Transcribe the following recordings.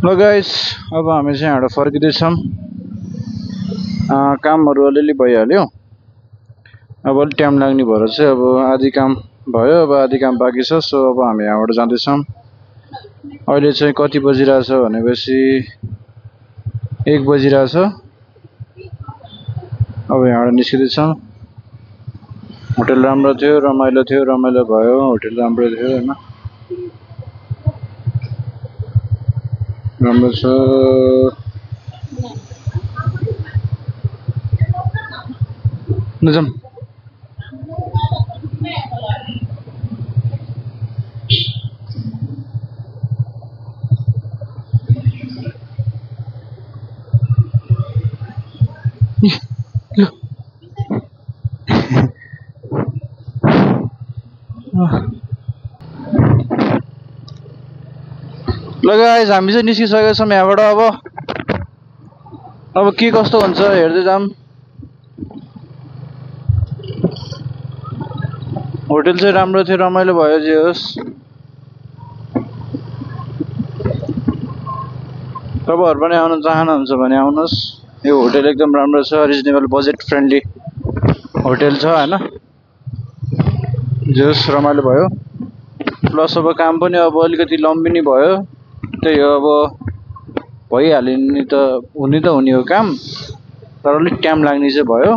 ल गाइस, अब हामी चाहिँ यहाँबाट फर्किँदैछौँ। कामहरू अलिअलि भइहाल्यो। अब अलिक टाइम लाग्ने भएर चाहिँ अब आधी काम भयो, अब आधी काम बाँकी छ। सो अब हामी यहाँबाट जाँदैछौँ। अहिले चाहिँ कति बजिरहेछ भनेपछि 1 बजिरहेछ। अब यहाँबाट निस्किँदैछौँ। होटल राम्रो थियो, रमाइलो थियो, रमाइलो भयो। होटल राम्रो थियो होइन, राम्रो छ। जाऊँ ल गाइस, हामी चाहिँ निस्किसकेका छौँ यहाँबाट। अब के कस्तो हुन्छ हेर्दै जाऊँ। होटल चाहिँ राम्रो थियो, रमाइलो भयो। जे होस्, तपाईँहरू पनि आउन चाहनुहुन्छ भने आउनुहोस्। यो होटल एकदम राम्रो छ, रिजनेबल बजेट फ्रेन्डली होटल छ होइन। जे होस्, रमाइलो भयो। प्लस अब काम पनि अब अलिकति लम्बिनी भयो। त्यही हो, अब भइहाल्यो नि त, हुने हो काम, तर अलिक टाइम लाग्ने चाहिँ भयो।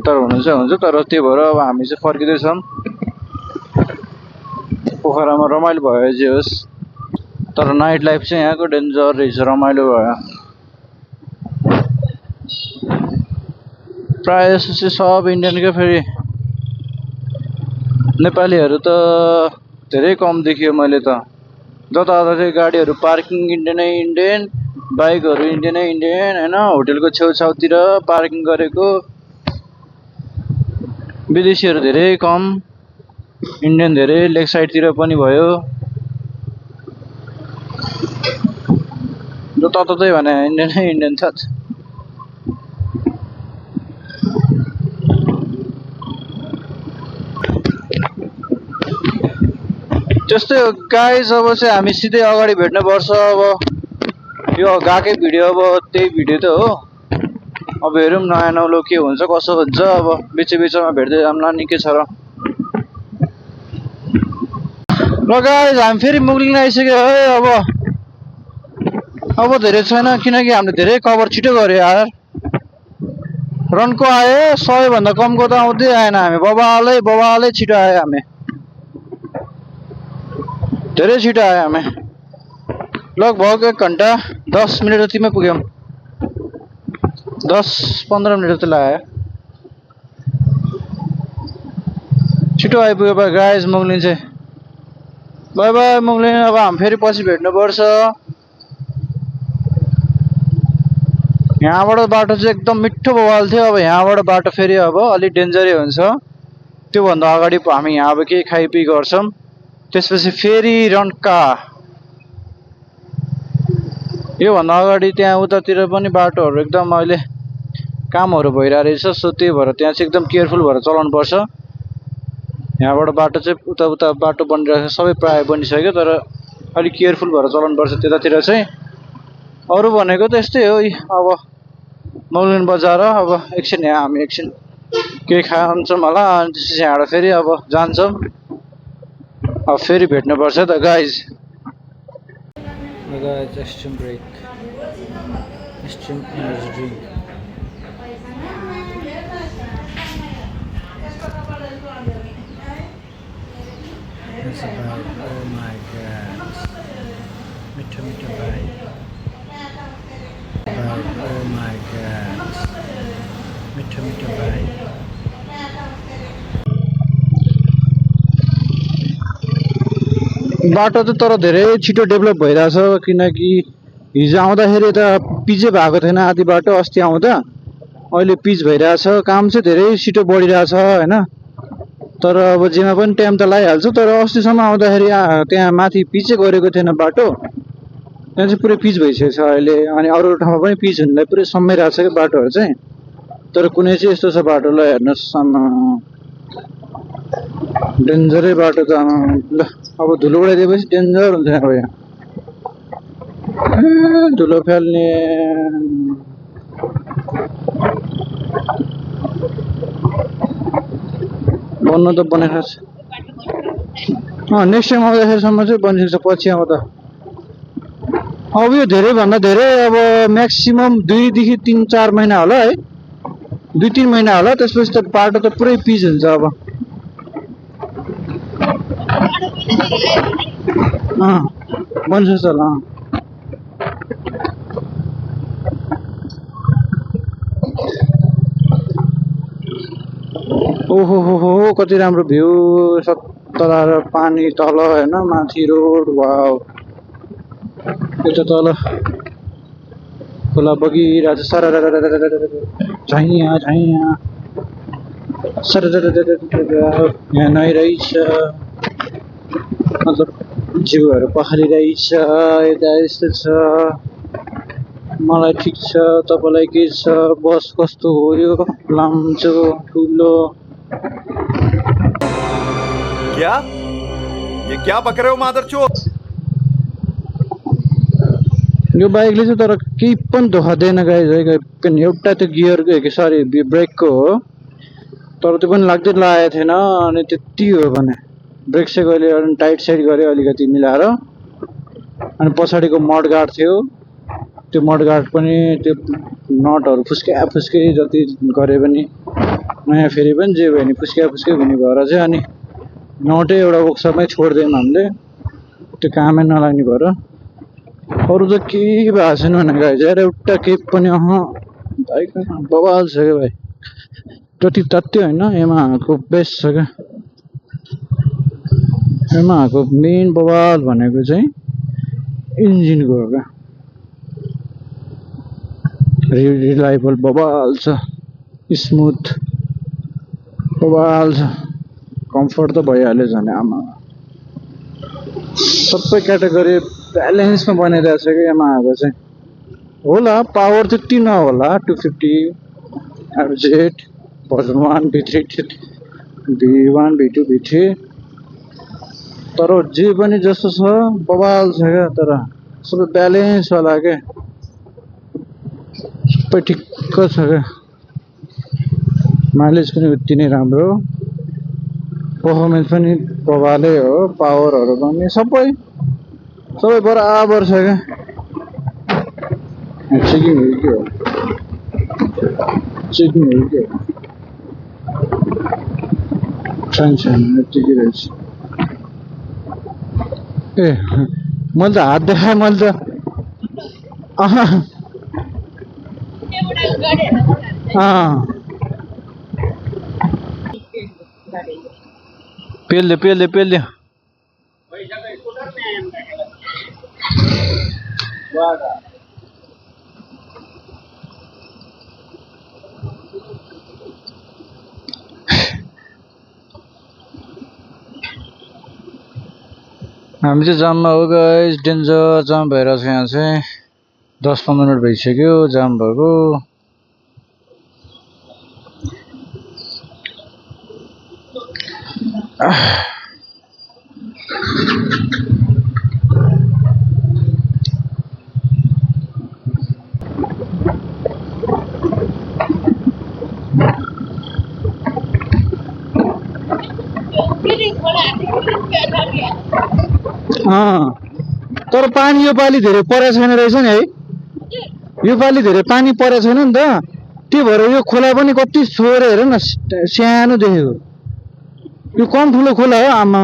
तर हुनु चाहिँ हुन्छ। तर त्यही भएर अब हामी चाहिँ फर्किँदैछौँ। पोखरामा रमाइलो भयो जे होस्, तर नाइट लाइफ चाहिँ यहाँको डेन्जर रहेछ। रमाइलो भयो। प्रायः जस्तो चाहिँ सब इन्डियनकै, फेरि नेपालीहरू त धेरै कम देखियो मैले त। जताततै चाहिँ गाडीहरू पार्किङ इन्डियनै इन्डियन, बाइकहरू इन्डियनै इन्डियन होइन। होटलको छेउछाउतिर पार्किङ गरेको विदेशीहरू धेरै कम, इन्डियन धेरै। लेक साइडतिर पनि भयो, जताततै भने इन्डियनै इन्डियन छ। त्यस्तै हो गाइस। अब चाहिँ हामी सिधै अगाडि भेट्नुपर्छ। अब यो गएकै भिडियो, अब त्यही भिडियो त हो। अब हेरौँ नयाँ नौलो के हुन्छ कसो हुन्छ। अब बिचमा भेट्दै जाउँला नि, के छ र। ल गाइस, हामी फेरि मुगलिङ आइसक्यो है। अब धेरै छैन, किनकि हामीले धेरै कभर छिटो गऱ्यो यार। रनको आयो 100 भन्दा कमको त आउँदै आएन। हामी बबालै छिटो आयो। हामी धेरै छिटो आयो। हामी लगभग 1 घन्टा 10 मिनट जतिमै पुग्यौँ। 10-15 मिनट जति लाग्यो। छिटो आइपुग्यो बा गाइस मुगलिङ चाहिँ। Bye bye Mugling. अब हामी फेरि पछि भेट्नुपर्छ। यहाँबाट बाटो चाहिँ एकदम मिठो बवाल थियो। अब यहाँबाट बाटो फेरि अब अलिक डेन्जरै हुन्छ। त्योभन्दा अगाडि हामी यहाँ अब केही खाइपी गर्छौँ, त्यसपछि फेरि रन्का। योभन्दा अगाडि त्यहाँ उतातिर पनि बाटोहरू एकदम अहिले कामहरू भइरहेको रहेछ। सो त्यही भएर त्यहाँ चाहिँ एकदम केयरफुल भएर चलाउनु पर्छ। यहाँबाट बाटो चाहिँ उता बाटो बनिरहेको छ, सबै प्रायः बनिसक्यो, तर अलिक केयरफुल भएर चलाउनु पर्छ त्यतातिर चाहिँ। अरू भनेको त यस्तै हो। अब मुगलिङ बजार, अब एकछिन यहाँ हामी एकछिन केही खान्छौँ होला, अनि त्यसपछि यहाँबाट फेरि अब जान्छौँ। अब फेरि भेट्नुपर्छ त guys. Extreme break, extreme energy drink. That's about, oh my god, मिठो भाइ। Oh my god, मिठो भाइ। बाटो त तर धेरै छिटो डेभलप भइरहेछ, किनकि हिजो आउँदाखेरि त पिचै भएको थिएन आधी बाटो। अस्ति आउँदा अहिले पिच भइरहेछ। काम चाहिँ धेरै छिटो बढिरहेछ होइन। तर अब जेमा पनि टाइम त लागिहाल्छ। तर अस्तिसम्म आउँदाखेरि त्यहाँ माथि पिचै गरेको थिएन बाटो, त्यहाँ चाहिँ पुरै पिच भइसकेको छ अहिले। अनि अरू ठाउँमा पनि पिच हुनुलाई पुरै सम्माइरहेको छ कि बाटोहरू चाहिँ। तर कुनै चाहिँ यस्तो छ बाटो, ल हेर्नुहोस्, डेन्जरै बाटो त। ल अब धुलो उडाइदिएपछि डेन्जर हुन्छ अब यहाँ। धुलो फाल्ने बन्नु त बनेको छ। नेक्स्ट टाइम आउँदाखेरिसम्म चाहिँ बनिसक्छ। पछि आउँदा अब यो धेरैभन्दा धेरै अब म्याक्सिमम 2 देखि 3-4 महिना होला है, 2-3 महिना होला। त्यसपछि त बाटो त पुरै पिच हुन्छ अब। बन्छ होला। ओहो हो हो कति राम्रो भ्यू, तल पानी तल हैन, माथि रोड। वाउ, यता तल खोला बगिरहेछ। झैया झैया यहाँ नै रहेछ, मतलब जिउहरू पखालिरहेछ। यता यस्तो छ। मलाई ठिक छ, तपाईलाई के छ? बस कस्तो हो यो? लाम्चो ठुलो। ये क्या बक रहे हो मादरचोद? यो बाइकले चाहिँ तर केही पनि धोका दिएन गाइज है। पनि एउटा त्यो गियरको हो कि सरी ब्रेकको हो, तर त्यो पनि लाग्दै लागेको थिएन। अनि त्यति हो भने ब्रेक चाहिँ अहिले टाइट साइड गऱ्यो अलिकति मिलाएर। अनि पछाडिको मड गार्ड थियो, त्यो मड गार्ड पनि त्यो नटहरू फुस्कै जति गरे पनि नयाँ फेरि पनि जे भयो नि फुस्कै हुने भएर चाहिँ अनि नटै एउटा वर्कसपमै छोडिदियौँ हामीले। त्यो कामै नलाग्ने भएर। अरू त केही भएको छैन भने गाइज यार, एउटा केही पनि बाइक बवाल छ क्या भाइ। जति तात्यो होइन, यामाहाको बेस्ट छ क्या। यामाहाको मेन बवाल भनेको चाहिँ इन्जिनको हो क्या। रिलायबल बवाल छ, स्मुथ बवाल छ, कम्फर्ट त भइहाल्यो झन्। आमा सबै क्याटेगोरी ब्यालेन्समा बनाइरहेको छ क्या यामाहाको चाहिँ। होला पावर त्यति नहोला, 250 FZ version 1 V3 V1 V2 V3, तर जे पनि जस्तो छ बवाल छ क्या। तर सबै ब्यालेन्स वाला क्या, सबै ठिक्क छ क्या। माइलेज पनि उति नै राम्रो, पर्फर्मेन्स पनि बवालै हो, पावरहरू पनि सबै बराबर छ क्या। चेकिङ हो कि हो, चेकिङ हो कि हो, छैन यतिकै रहेछ। ए मैले त हात देखाएँ, मैले त पेल्यो। हामी चाहिँ जाममा हो गाइस, डेन्जर जाम भइरहेको छ। यहाँ चाहिँ 10-15 मिनट भइसक्यो जाम भएको। तर पानी योपालि धेरै परेको छैन रहेछ नि है। योपालि धेरै पानी परेको छैन नि त, त्यही भएर यो खोला पनि कति छोरे हेर न, सानो देखेको। यो कम ठुलो खोला हो आमा।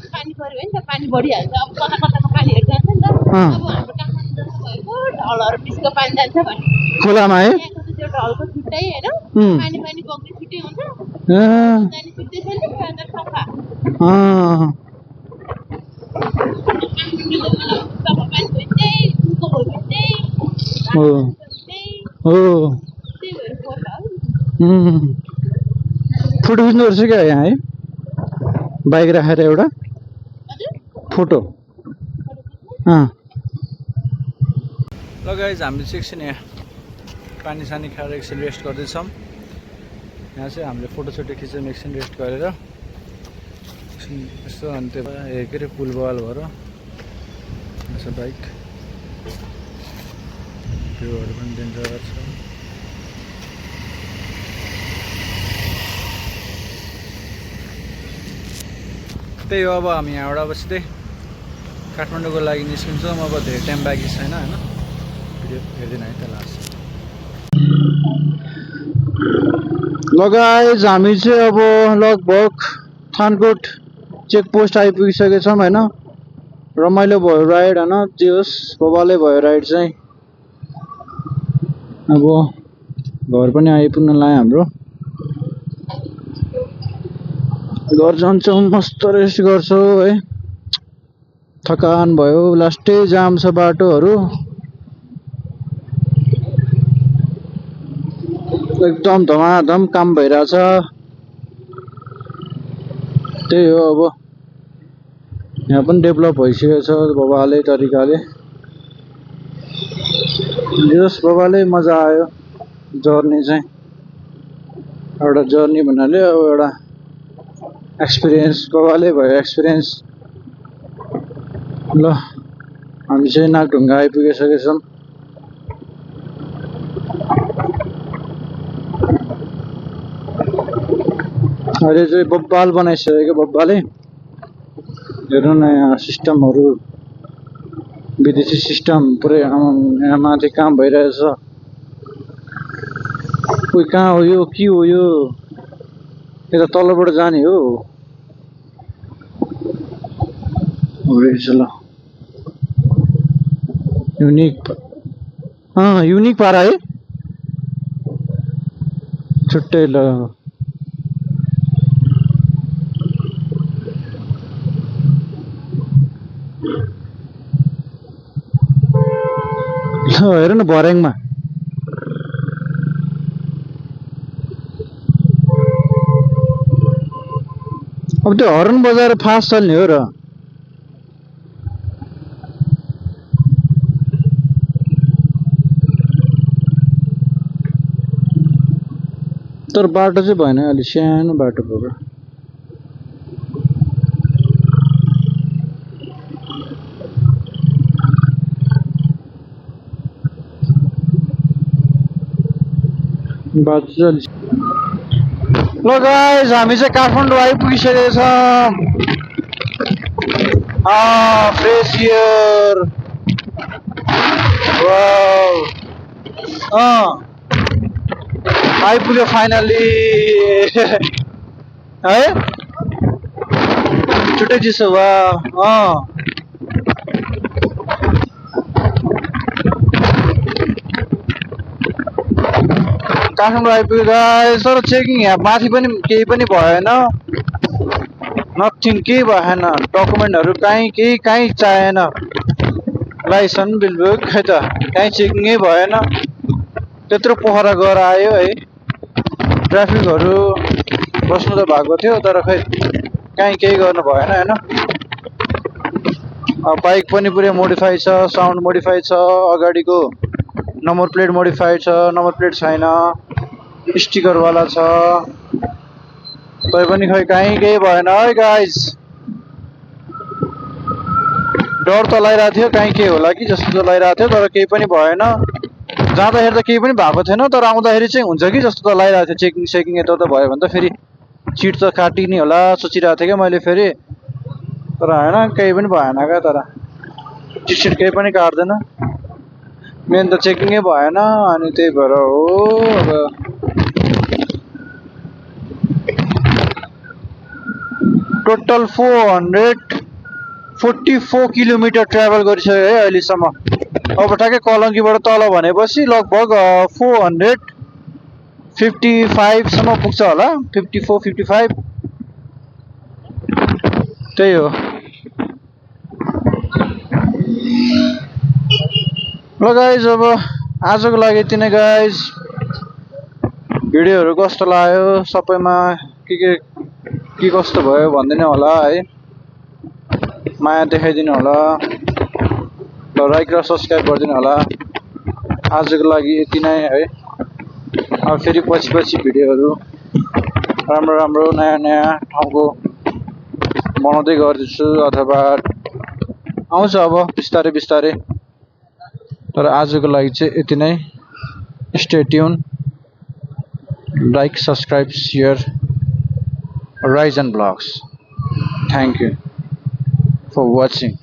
पानी पर्यो भने त पानी बढिहाल्छ। अब कताको पानी हेरिरहेछ नि त। अब हाम्रो काठमाडौँ जस्तो भएको ढलहरू पिसको पानी जान्छ भने खोलामा है, त्यहाँको त त्यो ढलको छुट्टै होइन, पानी बग्ने छुट्टै हुन्छ, जाने छुट्टै छ नि। त सफा फोटो खिच्नुपर्छ क्या यहाँ है, बाइक राखेर एउटा फोटो। ल गाइज, हामीले चाहिँ एकछिन यहाँ पानी सानी खाएर एकछिन रेस्ट गर्दैछौँ। यहाँ चाहिँ हामीले फोटोसोटो खिच्यौँ एकछिन रेस्ट गरेर एकछिन यसो। अनि त्यो के अरे पुल बवाल भएर बाइक भ्यूहरू पनि डेन्जर छ। त्यही हो, अब हामी यहाँबाट अब सिधै काठमाडौँको लागि निस्किन्छौँ। अब धेरै टाइम बाँकी छैन होइन, भिडियो हेर्दैन है त लास्ट। ल गाइज हामी चाहिँ अब लगभग थानकोट चेकपोस्ट आइपुगिसकेछौँ होइन। रमाइलो भयो राइड होइन, जे होस् बबालै भयो राइड चाहिँ। अब घर पनि आइपुग्न लाग्यो हाम्रो। घर जान्छौँ, मस्त रेस्ट गर्छौँ है, थकान भयो। लास्टै जाम छ बाटोहरू, एकदम धमाधम काम भइरहेछ। त्यही हो, अब यहाँ पनि डेभलप भइसकेको छ बबाले तरिकाले। जस बबाले मजा आयो जर्नी चाहिँ। एउटा जर्नी भन्नाले अब एउटा एक्सपिरियन्स बबाले भयो एक्सपिरियन्स। ल हामी चाहिँ नागढुङ्गा आइपुगिसकेछौँ। अहिले चाहिँ बब्बाल बनाइसकेको बब्बाले। हेर्नु न यहाँ सिस्टमहरू, विदेशी सिस्टम पुरै यहाँ माथि काम भइरहेछ। कोही कहाँ हो यो, के हो यो? यता तलबाट जाने हो रहेछ। ल युनिक पारा है, छुट्टै। ल हेर न भर्याङमा अब त्यो हर्न बजाएर फास्ट चल्ने हो र। तर बाटो चाहिँ भएन, अलि सानो बाटो भयो। ल गाइस हामी चाहिँ काठमाडौँ आइपुगिसकेको छ। Fresh air, wow. आइपुग्यो फाइनली है, छुट्टै चिसो भयो। काठमाडौँ आइपुग्यो गाइस। तर चेकिङ यहाँ माथि पनि केही पनि भएन, नथिङ, केही भएन। डकुमेन्टहरू कहीँ चाहिएन, लाइसेन्स बिलबुक खै त कहीँ चेकिङै भएन। त्यत्रो पोखरा गएर आयो है। ट्राफिकहरू बस्नु त भएको थियो, तर खै कहीँ केही गर्नु भएन होइन। बाइक पनि पुरै मोडिफाई छ, साउन्ड मोडिफाई छ, अगाडिको नम्बर प्लेट मोडिफाई छ, नम्बर प्लेट छैन, स्टिकरवाला छ। तै पनि खै कहीँ केही भएन है गाइज। डर त लागिरहेको थियो कहीँ के होला कि जस्तो त लागिरहेको थियो, तर केही पनि भएन। जाँदाखेरि त केही पनि भएको थिएन, तर आउँदाखेरि चाहिँ हुन्छ कि जस्तो त लागिरहेको थियो। चेकिङ सेकिङ यता भयो भने त फेरि चिट त काटिने होला सोचिरहेको थिएँ क्या मैले फेरि, तर होइन केही पनि भएन क्या। तर चिट केही पनि काट्दैन, मेन त चेकिङै भएन। अनि त्यही भएर हो अब टोटल 444 किलोमिटर ट्राभल गरिसक्यो है अहिलेसम्म। अब ठ्याक्कै कलङ्कीबाट तल भनेपछि लगभग 455 सम्म पुग्छ होला, 54-55 त्यही हो। ल गाइज अब आजको लागि यति नै गाइज। भिडियोहरू कस्तो लाग्यो सबैमा के कस्तो भयो भनिदिनु होला है, माया देखाइदिनु होला, लाइक र सब्सक्राइब गरिदिनु होला। आजको लागि यति नै है। अब फेरि पछि भिडियोहरू राम्रो नयाँ ठाउँको बनाउँदै गर्दैछु अथवा आउँछ अब बिस्तारै तर आजको लागि चाहिँ यति नै stay tune like subscribe share Horizon Vlogs. Thank you for watching.